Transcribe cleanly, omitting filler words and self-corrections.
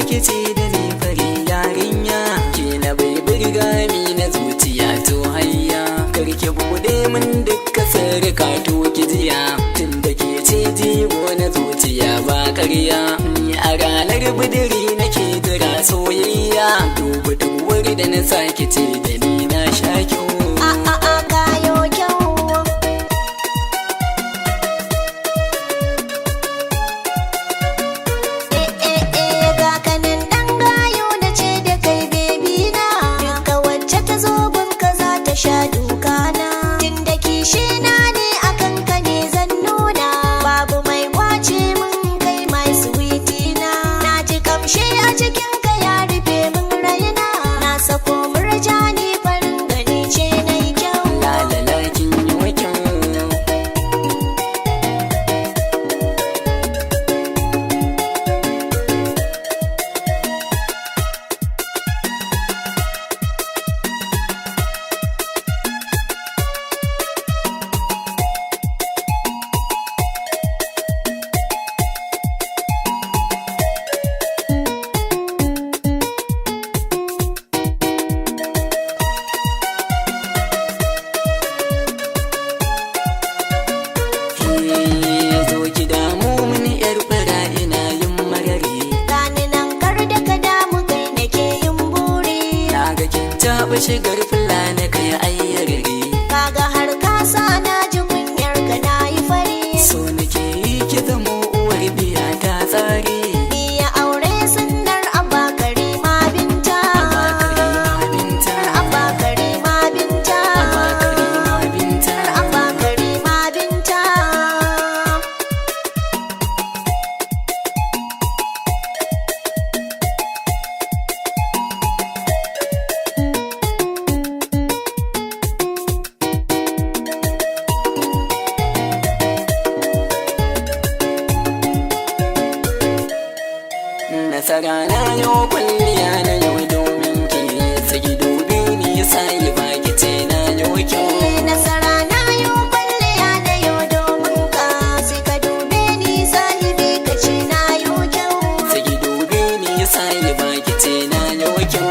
kice da ni fari yarinya, ke na bai birga mi na zuciya to hayya, karki bude min dukka sarka to kijiya, tunda ke ce jigo na zuciya ba karya, ni a ranar budiri nake jira soyayya, dubu duwar da na sake ce da ni na sha kyau. Kayo kyau. Ga kanin ɗan gayo na ce da kai bebi na, duka wacce ta zo gunka za ta sha dukana, tunda kishi na ne akan ka ne zan nuna, babu mai kwace min kai mai sweetie na, na ji kamshi a cikin ka ya rufe min raina, na sako murjani farin gani ce na yi kyau. Lalala kin yi wa kyau. Zo ki damu mini yar fara ina yin marari, Gani nan kar da ka damu kai nake yin buri, na ga kin taɓa shigar fulani kai ayyarari, kaga har kasa na ji kunyar ka na yi fari, so nake yi ki zamo uwar biya ta tsari. iya aure sunnar abakari ma binta, Binta, abakari ma binta, Karima Binta, abakari ma binta. nasara na yau kwalliya na yau domin ki, sai dubi ni sai baki ce na yau kyau. Nasara na yau kwalliya na yau domin ka, sai ka dube ni sahibi ka ce na yau kyau. Sai dubi ni sai baki ce na yau kyau.